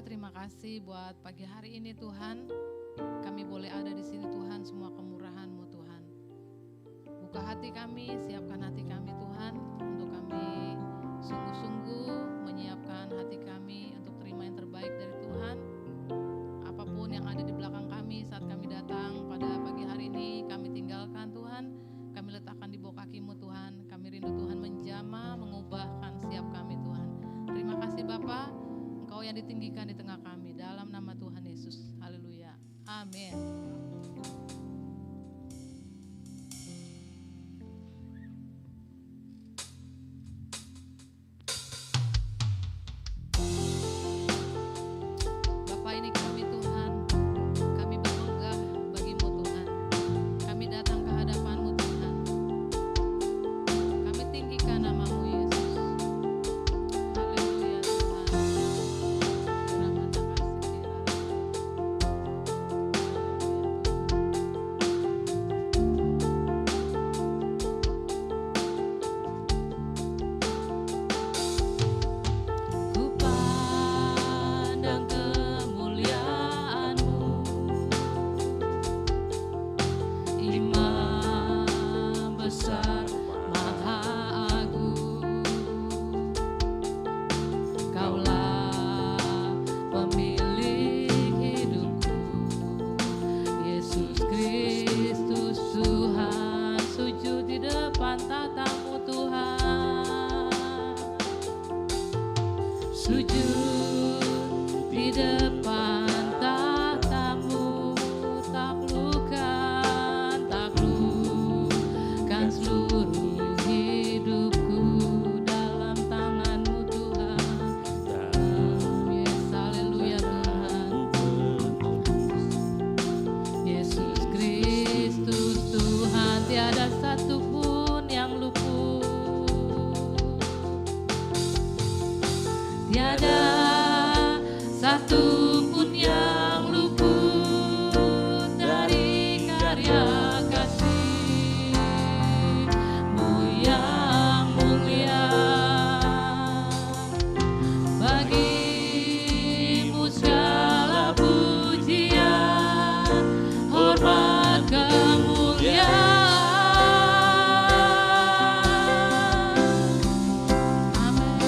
terima kasih buat pagi hari ini Tuhan. Kami boleh ada di sini Tuhan, semua kemurahan-Mu Tuhan. Buka hati kami, siapkan hati kami Tuhan, untuk kami sungguh-sungguh menyiapkan hati kami untuk terima yang terbaik dari Tuhan. Apapun yang ada di belakang kami saat kami datang pada pagi hari ini, kami tinggalkan Tuhan. Kami letakkan di bawah kaki-Mu Tuhan. Kami rindu Tuhan menjamah, mengubahkan setiap kami Tuhan. Terima kasih Bapa, Engkau yang ditinggikan di tengah kami. Dalam nama Tuhan Yesus. Haleluya. Amin. Bapa, ini kami Tuhan. Kami bermenggah bagi-Mu Tuhan. Kami datang ke hadapan-Mu Tuhan. Kami tinggikan nama-Mu Yesus. Haleluya Tuhan. Rahmat dan kasih. Ku pandang kemuliaan-Mu, Imam besar Maha Agung. Kaulah pemilik hidupku, Yesus Kristus Tuhan. Sujud di depan tatamu Tuhan, sujud di depan tatamu. Taklukkan seluruh hidupku dalam tangan-Mu Tuhan. Yes, haleluya Tuhan. Yesus Kristus Tuhan, tiada satupun yang luput, tiada satupun yang luput dari karya kasih-Mu yang mulia. Bagi-Mu segala pujian, hormat, kemuliaan. Amin.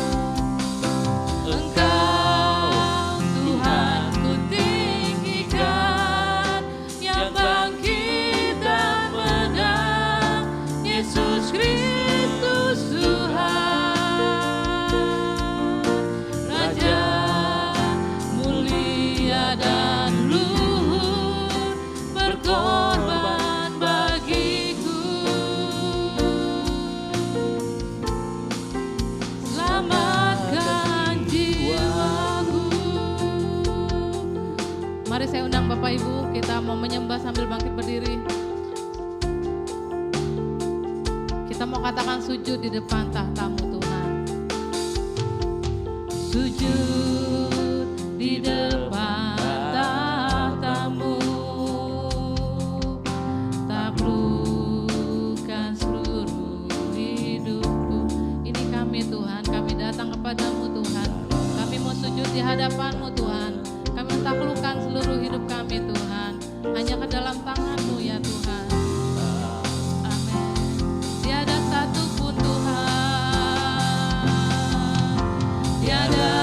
Engkau Tuhan ku tinggikan, yang bangkit dan menang, Yesus Kristus Tuhan. Raja mulia dan luhur, berkorban bagiku. Selamatkan jiwaku. Mari saya undang Bapak Ibu, kita mau menyembah sambil bangkit berdiri. Kita mau katakan sujud di depan tahta-Mu Tuhan. Sujud di depan tahta-Mu, taklukkan seluruh hidupku. Ini kami Tuhan, kami datang kepadamu Tuhan. Kami mau sujud di hadapan-Mu Tuhan. Kami taklukkan seluruh hidup kami Tuhan, hanya ke dalam tangan-Mu ya Tuhan. Amin. Tiada satupun Tuhan, tiada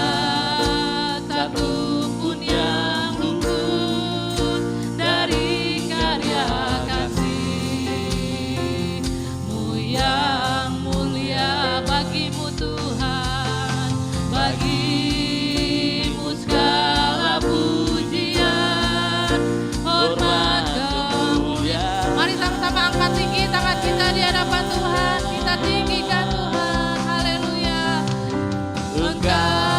satupun yang luput dari karya kasih-Mu yang mulia. Bagi-Mu Tuhan, bagi-Mu segala pujian, hormat, kemuliaan. Mari sama-sama angkat tinggi tangan kita di hadapan Tuhan. Kita tinggikan Tuhan. Haleluya. Engkau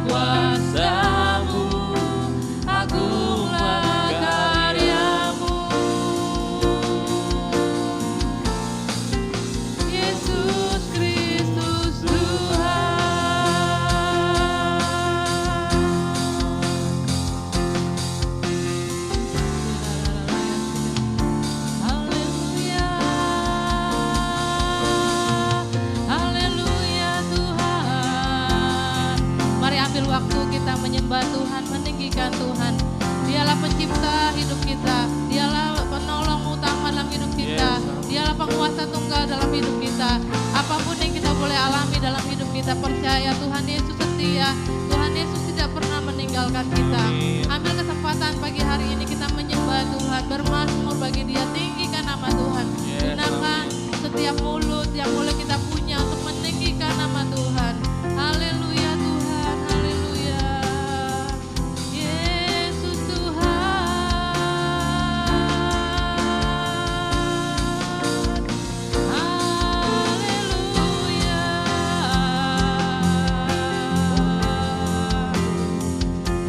kuasa-Mu, agunglah karya-Mu. Yesus Kristus waktu kita menyembah Tuhan, meninggikan Tuhan. Dialah pencipta hidup kita, Dialah penolong utama dalam hidup kita, Dialah penguasa tunggal dalam hidup kita. Apapun yang kita boleh alami dalam hidup kita, percaya Tuhan Yesus setia, Tuhan Yesus tidak pernah meninggalkan kita. Ambil kesempatan pagi hari ini kita menyembah Tuhan, bermazmur bagi Dia, tinggikan nama Tuhan. Gunakan setiap mulut yang boleh kita punya untuk meninggikan nama Tuhan. Haleluya Tuhan, haleluya. Yesus Tuhan. Haleluya.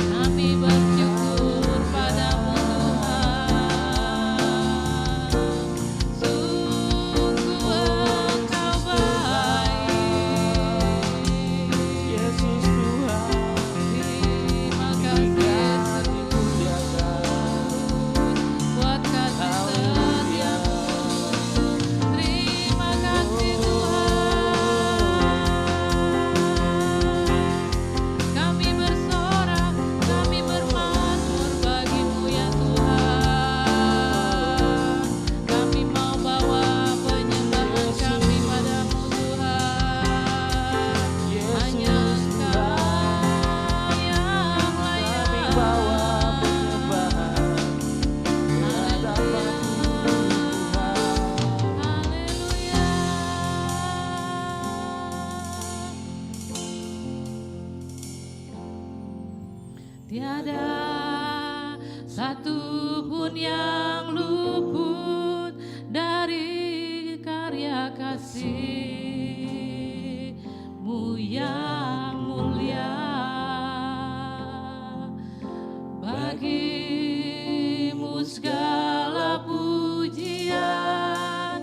Kami bersyukur padamu Tuhan. Sungguh Engkau baik. Yesus Tuhan, Terima kasih Yesus buat kasih setia-Mu. Terima kasih Tuhan. Kami bersorak, kami bermazmur bagi-Mu ya Tuhan. Kami mau bawa penyembahan kami padamu Tuhan. Hanya Engkau yang layak. kami bawa penyembahan kehadapan-Mu Tuhan. Haleluya. Tiada satu pun yang luput dari karya kasih-Mu yang mulia. Bagi-Mu segala pujian,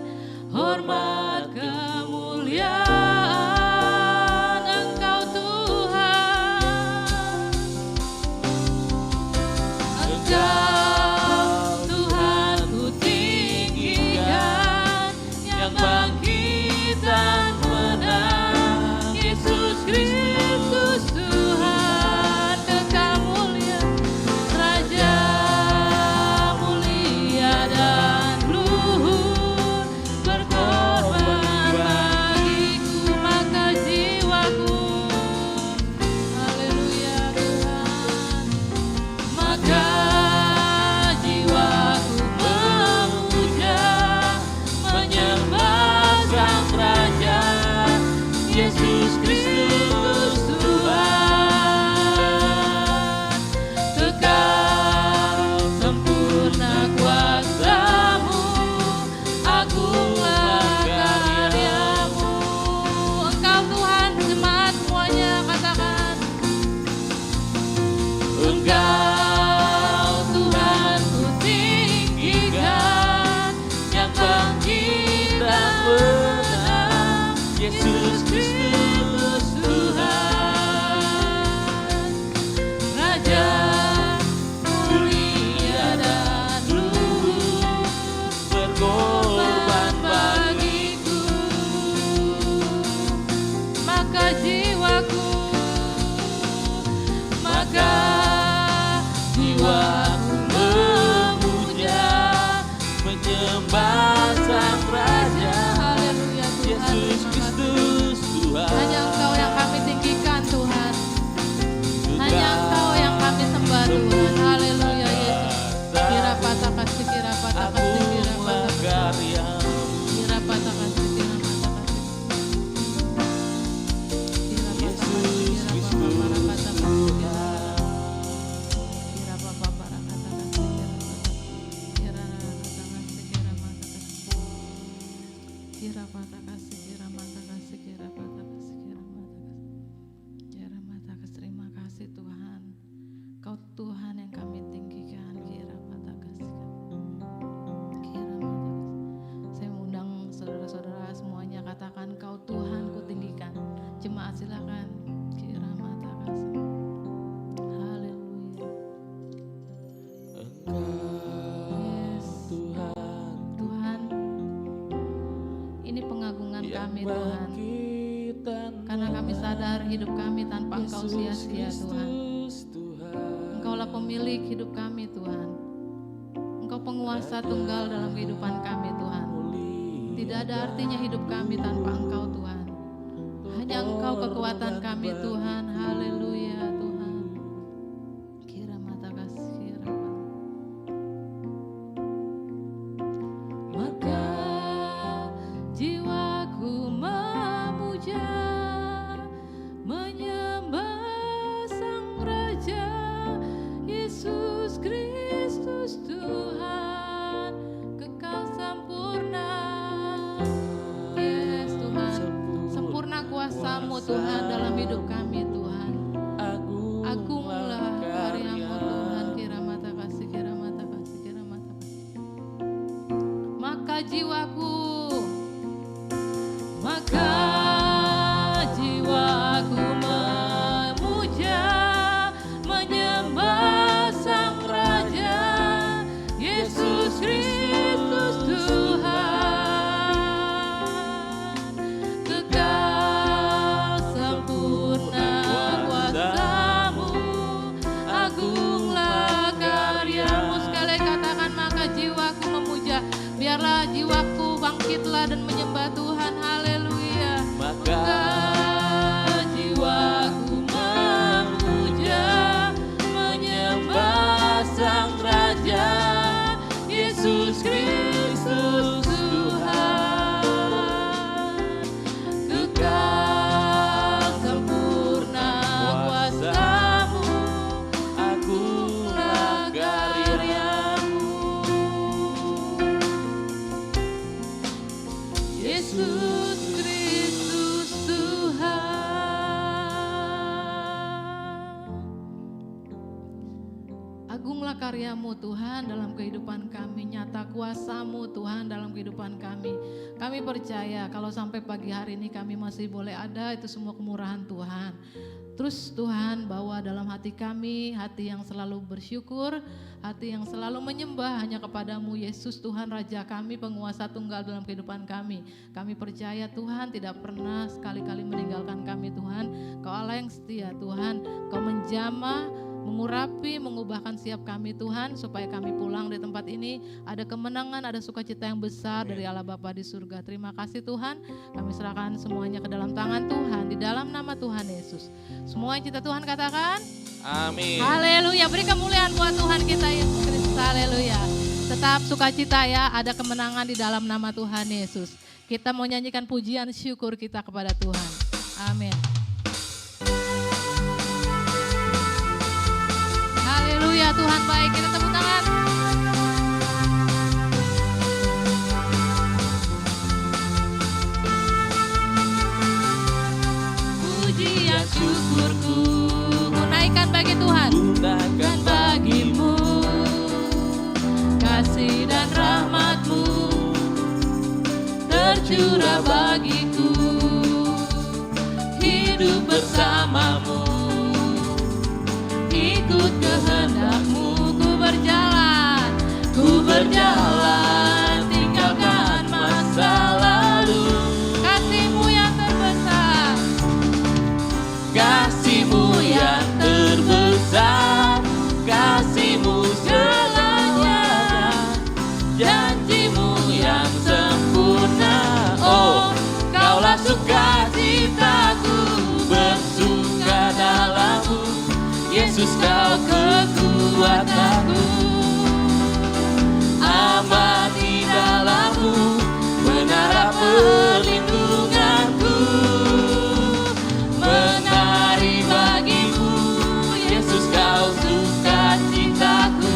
hormat, kemuliaan, Engkau Tuhan. Engkau Tuhan ku tinggikan, yang bangkit dan menang. Yesus Kristus Tuhan, kekal mulia, Raja mulia dan luhur, berkorban bagiku maka jiwaku. Haleluya Tuhan. Maka jiwaku memuja, menyembah Sang Raja, Yesus Kristus Tuhan. Kekal sempurna kuasa-Mu, agunglah karya-Mu. Engkau Tuhan, jemaat semuanya katakan. Engkau Tuhan ku tinggikan, yang bangkit dan menang. Yesus Kristus Tuhan, Raja mulia dan luhur, berkorban bagiku, maka jiwaku memuja, menyembah Sang Raja, haleluya Tuhan. Yesus Kristus Tuhan. Hanya Engkau yang kami tinggikan Tuhan, hanya Engkau yang kami sembah Tuhan. Haleluya Yesus. Kira patah kasih, kira patah kasih, kira patah kasih, karya kira patah kasih, kira patah kasih, kira kami Tuhan. Karena kami sadar hidup kami tanpa Engkau sia-sia Tuhan. Engkaulah pemilik hidup kami Tuhan. Engkau penguasa tunggal dalam kehidupan kami Tuhan. Tidak ada artinya hidup kami tanpa Engkau Tuhan. Hanya Engkau kekuatan kami Tuhan. Haleluya Tuhan. Kira mata kasih maka jiwaku memuja, menyembah Sang Raja Yesus Kristus Tuhan kekal sempurna. Yes Tuhan, sempurna kuasa-Mu Tuhan dalam hidup kami Tuhan. Agunglah karya-Mu Tuhan. Kira mata kasih, kira mata kasih, kira mata kasih. Maka jiwaku memuja, menyembah Sang Raja Yesus Kristus Tuhan kekal sempurna kuasa-Mu, agunglah karya-Mu. Sekali katakan maka jiwaku memuja. Biarlah jiwaku bangkitlah dan menyembah Tuhan. Haleluya. Maka jiwaku memuja, menyembah Sang Raja Yesus Kristus Tuhan kekal sempurna kuasa-Mu, agunglah karya-Mu. Yesus Kristus Tuhan. Agunglah karya-Mu Tuhan dalam kehidupan kami, nyata kuasa-Mu Tuhan dalam kehidupan kami. Kami percaya kalau sampai pagi hari ini kami masih boleh ada, itu semua kemurahan Tuhan. Terus Tuhan bawa dalam hati kami, hati yang selalu bersyukur, hati yang selalu menyembah hanya kepada-Mu Yesus Tuhan Raja kami, penguasa tunggal dalam kehidupan kami. Kami percaya Tuhan tidak pernah sekali-kali meninggalkan kami Tuhan. Kau Allah yang setia Tuhan, Kau menjamah, mengurapi, mengubahkan siap kami Tuhan, supaya kami pulang di tempat ini ada kemenangan, ada sukacita yang besar dari Allah Bapa di surga. Terima kasih Tuhan, kami serahkan semuanya ke dalam tangan Tuhan, di dalam nama Tuhan Yesus. Semua yang cinta Tuhan katakan Amin. haleluya. Beri kemuliaan buat Tuhan kita Yesus Kristus. Haleluya. Tetap sukacita ya, ada kemenangan di dalam nama Tuhan Yesus. Kita mau nyanyikan pujian syukur kita kepada Tuhan. Amin. Haleluya, Tuhan baik. Kita tepuk tangan. Pujian syukurku ku naikkan bagi Tuhan, dan bagi-Mu kasih dan rahmat-Mu tercurah bagiku, hidup bersama-Mu, ikut kehendak-Mu. Ku berjalan, tinggalkan masa lalu. Kasih-Mu yang terbesar, kasih-Mu yang terbesar, kasih-Mu segalanya, janji-Mu yang sempurna. Oh, Kaulah sukacitaku, bersuka dalam-Mu, Yesus Kau kekuatanku, aman di dalam-Mu, menara perlindunganku, menari bagi-Mu, Yesus Kau sukacitaku,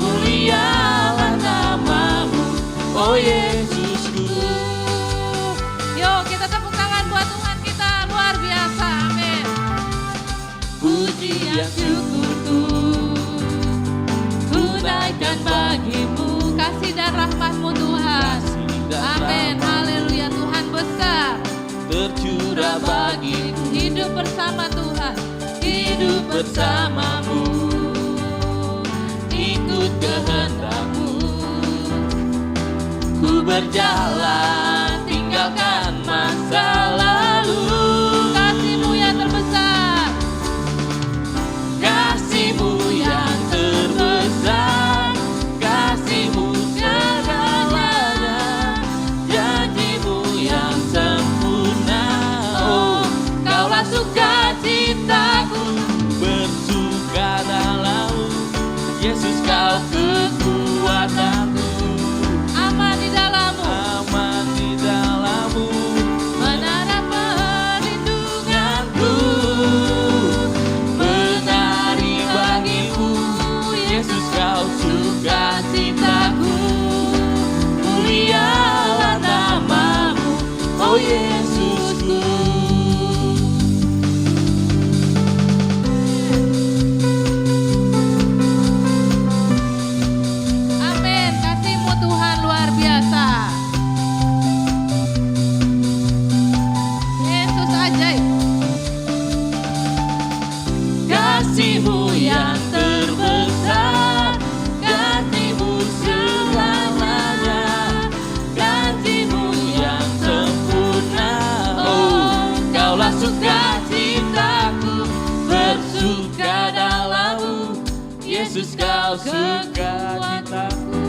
mulialah nama-Mu, oh Yesusku. Yuk kita tepuk tangan buat Tuhan kita, luar biasa, amin. Pujian syukurku ku naikkan bagi-Mu, kasih dan rahmat-Mu Tuhan. Amin, haleluya. Tuhan besar, tercurah bagiku, hidup bersama Tuhan, hidup bersama-Mu, ikut kehendak-Mu. Ku berjalan, tinggalkan sukacitaku. bersuka dalammu, Yesus kau kekuatanku. Aman di dalammu, Aman di dalammu, menara perlindunganku. menari bagimu, Yesus kau sukacitaku. Mulialah namamu, oh Yesusku. Amin. Kasih-Mu Tuhan luar biasa. Yesus ajaib. Kasih-Mu yang terbesar, kasih-Mu selamanya, kasih-Mu yang sempurna. Oh, Kaulah sukacitaku, bersuka dalammu, Yesus kau sukacitaku.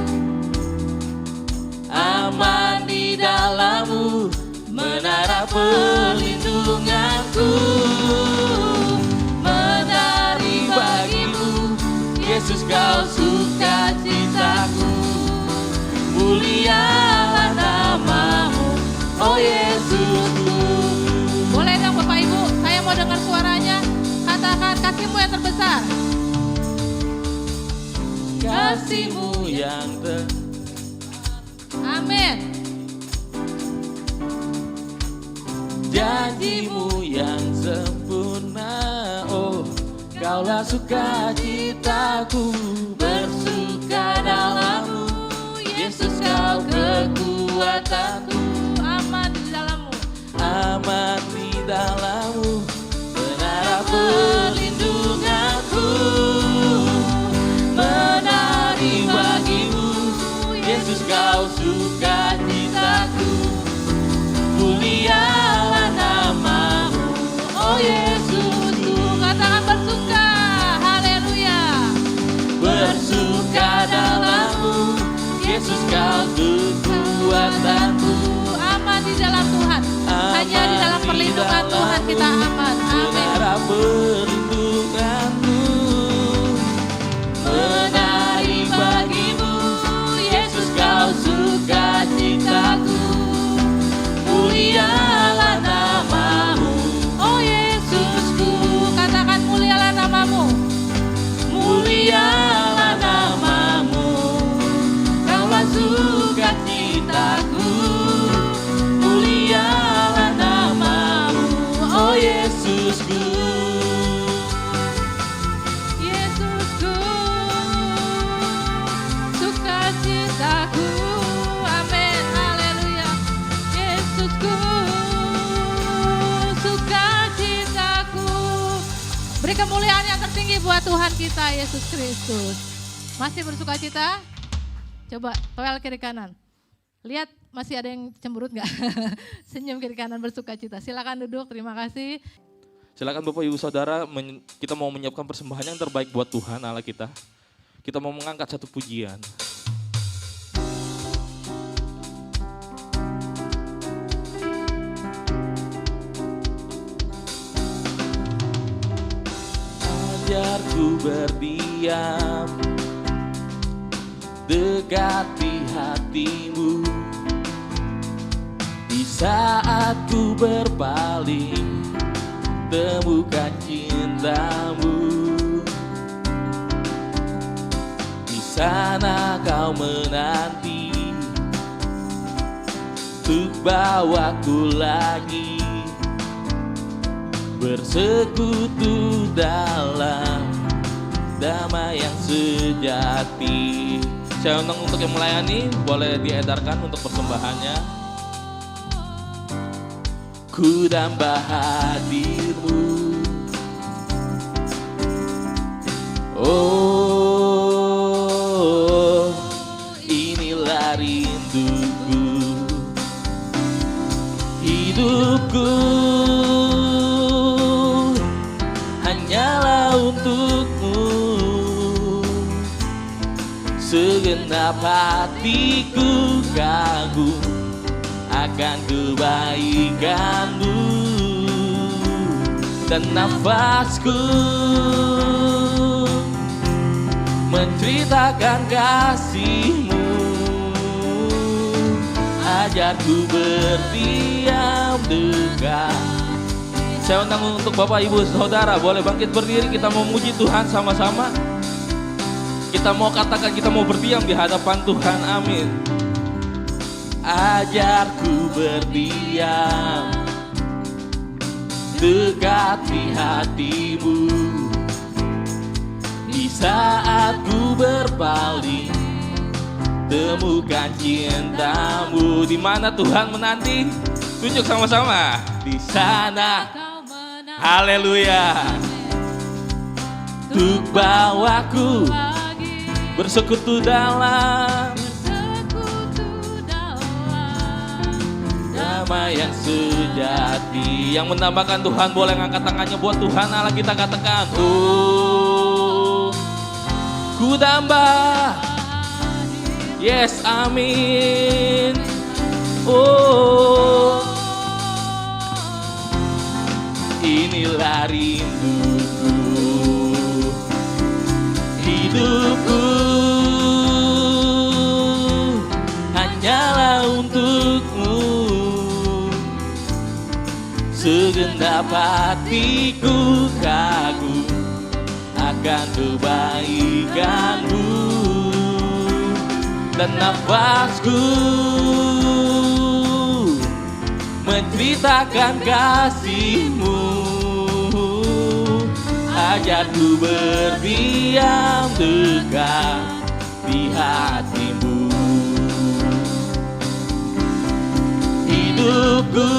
Aman di dalammu, menara perlindunganku. Menari bagimu, Yesus kau sukacitaku. Mulialah namamu, oh Yesusku. Boleh dong Bapak Ibu, saya mau dengar suaranya. Katakan kasih-Mu yang terbesar. Kasih-Mu yang Amin. janji-Mu yang sempurna. Oh, Kaulah sukacitaku, bersuka dalammu, Yesus kau kekuatanku. Aman di dalammu. Aman di dalammu, menara perlindunganku. Menari bagimu, Yesus kau sukacitaku. Mulialah namamu, oh Yesusku. Katakan bersuka. Haleluya. Bersuka dalammu, Yesus kau kekuatanku. Aman di dalam Tuhan. Hanya di dalam perlindungan Tuhan kita aman. Amin. Menara perlindunganmu. Menari bagimu, Yesus kau sukacitaku. Mulialah namamu, Oh Yesusku. Katakan mulialah namamu. mulialah namamu. Kaulah sukacitaku. Mulialah namamu, oh Yesusku. Yesusku. Sukacitaku. Amin. Haleluya. Yesusku. Sukacitaku. Beri kemuliaan yang tertinggi buat Tuhan kita Yesus Kristus. Masih bersukacita? Coba toel kiri kanan. Lihat masih ada yang cemberut nggak? Senyum kiri kanan bersukacita. Silakan duduk. Terima kasih. Silakan Bapak Ibu Saudara, kita mau menyiapkan persembahan yang terbaik buat Tuhan Allah kita. Kita mau mengangkat satu pujian. Ajarku berdiam, dekati hatimu. Di saat ku berpaling, temukan cintamu. Di sana kau menanti untuk bawaku lagi bersekutu dalam damai yang sejati. Saya undang untuk yang melayani, boleh diedarkan untuk persembahannya. Ku damba hadirmu, oh inilah rinduku, hidupku hanyalah untukmu. Segenap hatiku kagum akan kebaikanmu. dan nafasku menceritakan kasih-Mu. Ajarku berdiam dekat. Saya undang untuk Bapak Ibu Saudara, boleh bangkit berdiri, kita mau muji Tuhan sama-sama. Kita mau katakan, kita mau berdiam di hadapan Tuhan, amin. Ajarku berdiam dekat di hati-Mu, di saat ku berpaling temukan cinta-Mu. Di mana Tuhan menanti? Tunjuk sama-sama. Di sana. Haleluya. Untuk bawaku bersekutu dalam damai yang sejati. Yang menambahkan Tuhan boleh ngangkat tangannya buat Tuhan Allah kita, katakan, oh ku tambah. Yes, amin. Oh, inilah rinduku, hidupku hanyalah untuk-Mu. Segenap hatiku kagum akan kebaikan-Mu, dan nafasku menceritakan kasih-Mu. Ajarku berdiam dekat di hati-Mu. Hidupku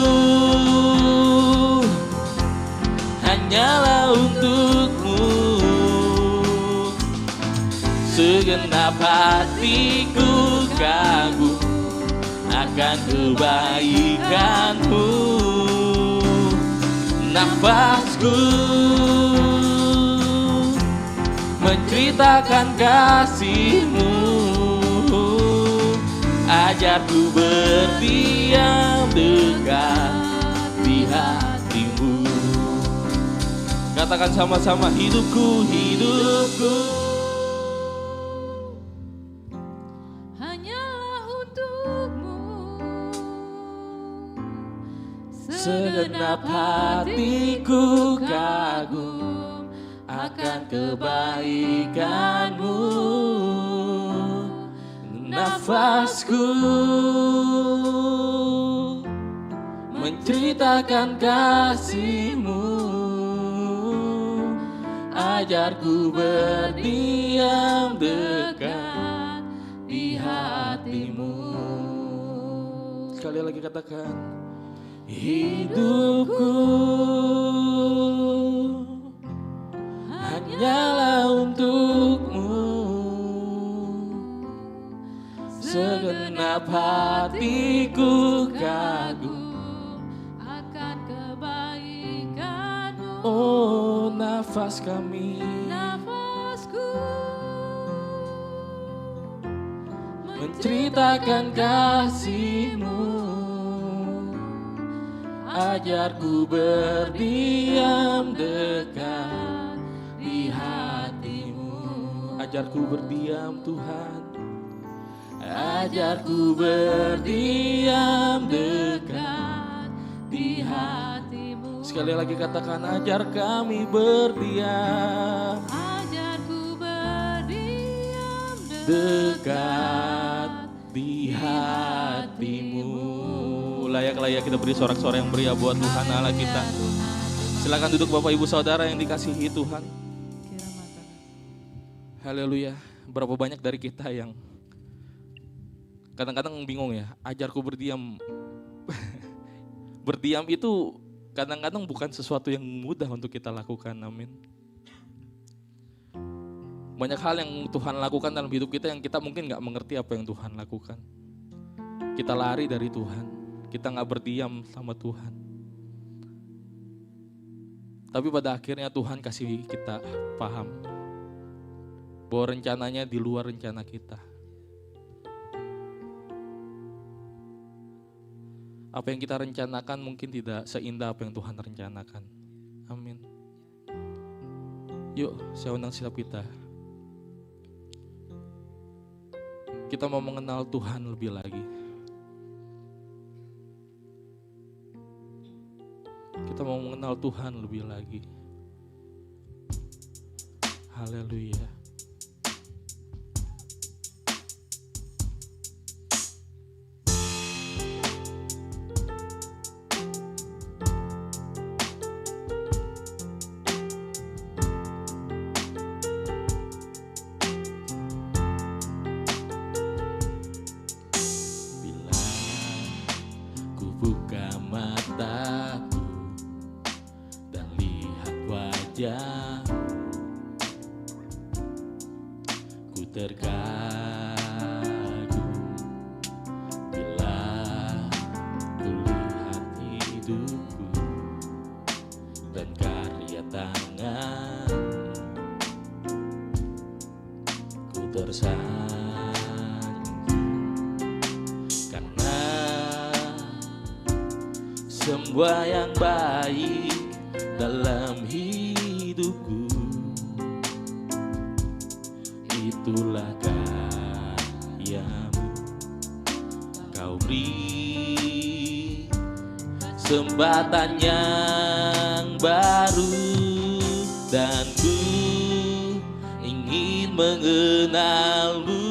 hanyalah untuk-Mu. Segenap hatiku kagum akan kebaikan-Mu. Nafasku menceritakan kasih-Mu. Ajarku berdiam dekat di hati-Mu. Katakan sama-sama, hidupku, hidupku segenap hatiku kagum akan kebaikan-Mu. Nafasku menceritakan kasih-Mu. Ajarku berdiam dekat di hati-Mu. Sekali lagi katakan, hidupku hanyalah untuk-Mu. Segenap hatiku kagum akan kebaikan-Mu. Oh, nafas kami, Nafasku menceritakan kasih-Mu. Ajarku berdiam dekat di hati-Mu. Ajarku berdiam Tuhan. Ajarku berdiam dekat di hati-Mu. Sekali lagi katakan, ajar kami berdiam. Ajarku berdiam dekat di hati-Mu. Layak-layak kita beri sorak-sorai yang meriah buat Tuhan Allah kita. Silakan duduk Bapak Ibu Saudara yang dikasihi Tuhan. Haleluya. Berapa banyak dari kita yang kadang-kadang bingung ya, ajarku berdiam. Berdiam itu kadang-kadang bukan sesuatu yang mudah untuk kita lakukan, amin. Banyak hal yang Tuhan lakukan dalam hidup kita yang kita mungkin gak mengerti apa yang Tuhan lakukan. Kita lari dari Tuhan, kita gak berdiam sama Tuhan. Tapi pada akhirnya Tuhan kasih kita paham bahwa rencananya di luar rencana kita. Apa yang kita rencanakan mungkin tidak seindah apa yang Tuhan rencanakan. Amin. Yuk, saya undang silap kita. Kita mau mengenal Tuhan lebih lagi. Kita mau mengenal Tuhan lebih lagi. Haleluya. Bila ku buka mataku dan lihat wajah, ku terkagum bila ku lihat hidupku dan karya tangan, ku tersanjung karena semua yang baik dalam hidupku itulah karyamu. Kau beri kesempatan yang baru dan ku ingin mengenalmu.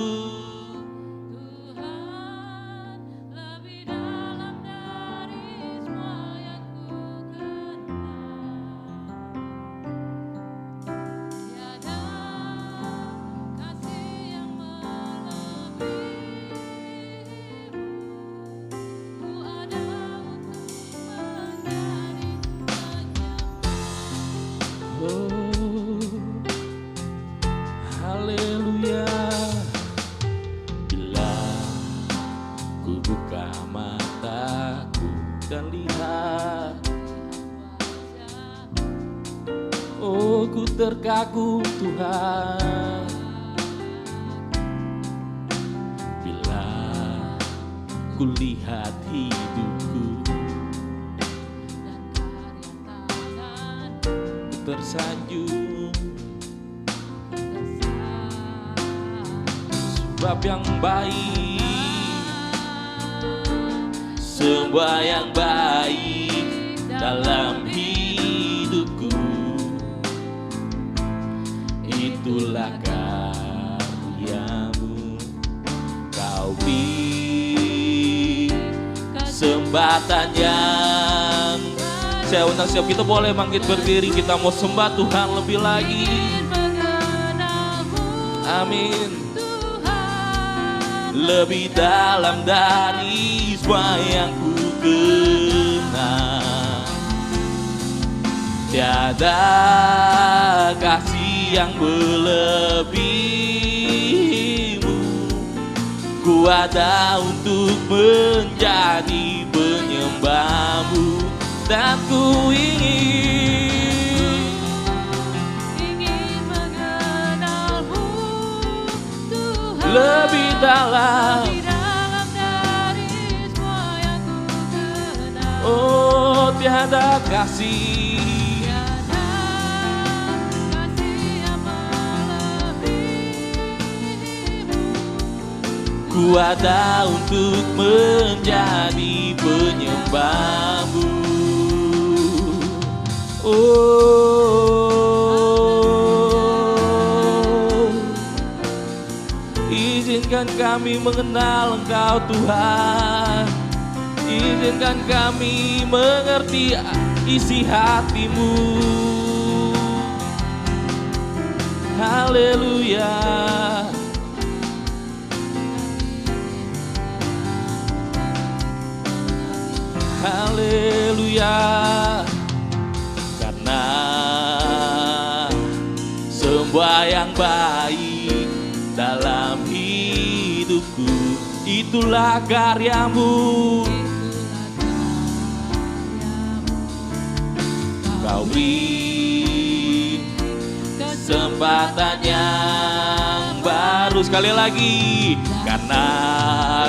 Tuhan, lebih dalam dari semua yang ku kenal. Tiada kasih yang melebihimu. Ku ada untuk menjadi penyembah. Oh, haleluya. Bila ku buka mataku dan lihat, oh ku terkagum Tuhan. Bila ku lihat hidupku, ku tersanjung sebab yang baik, semua yang baik dalam hidupku itulah karyamu. Kau beri kesempatan yang, saya undang siap kita boleh bangkit berdiri, kita mau sembah Tuhan lebih lagi. Amin. Lebih dalam dari semua yang ku kenal, tiada kasih yang melebihimu. Ku ada untuk menjadi penyembahmu dan ku ingin mengenalmu, Tuhan, lebih dalam. dari semua yang ku kenal. Oh, tiada kasih, Tiada kasih yang melebihimu. ku ada untuk menjadi penyembahmu. Oh, izinkan kami mengenal Engkau Tuhan. Izinkan kami mengerti isi hatimu. Haleluya. Haleluya. Karena semua yang baik dalam hidupku itulah karyamu. Kau beri kesempatan yang baru sekali lagi. Karena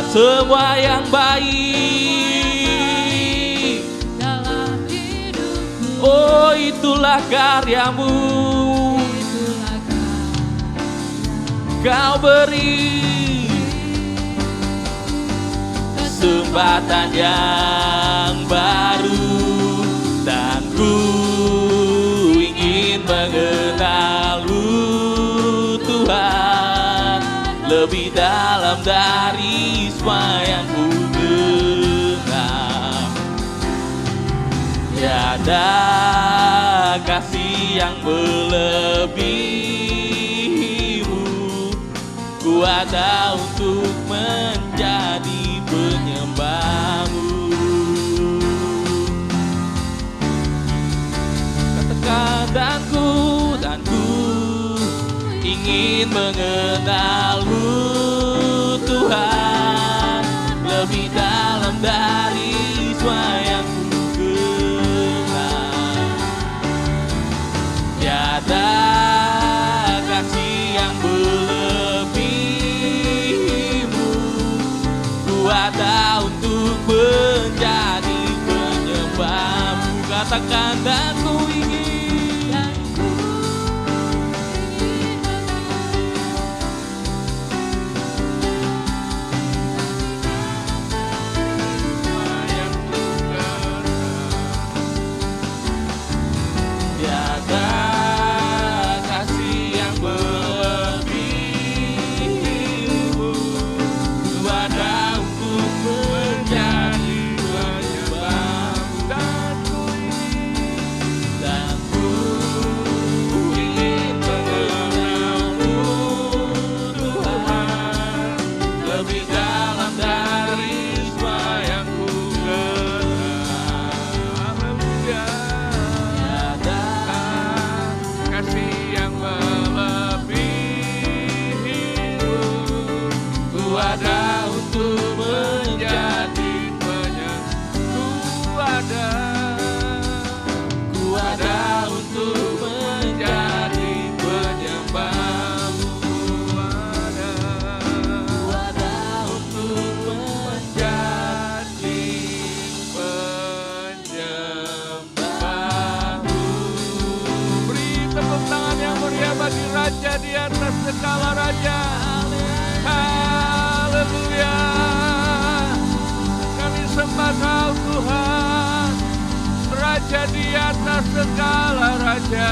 semua yang baik dalam hidupku oh Oh, itulah karyamu, itulah Kau beri kesempatan yang baru, dan ku ingin mengenal-Mu Tuhan lebih dalam dari semua yang ku kenal. Tiada kasih yang melebihi-Mu, ku ada untuk menjadi penyembah-Mu. Katakan dan ku ingin mengenal-Mu Tuhan lebih dalam dari semua yang ku kenal. Tiada kasih yang melebihi-Mu, ku ada untuk menjadi penyembah-Mu. Katakan dan ku ingin Raja di atas segala raja. Haleluya. Kami sembah Kau Tuhan, Raja di atas segala raja.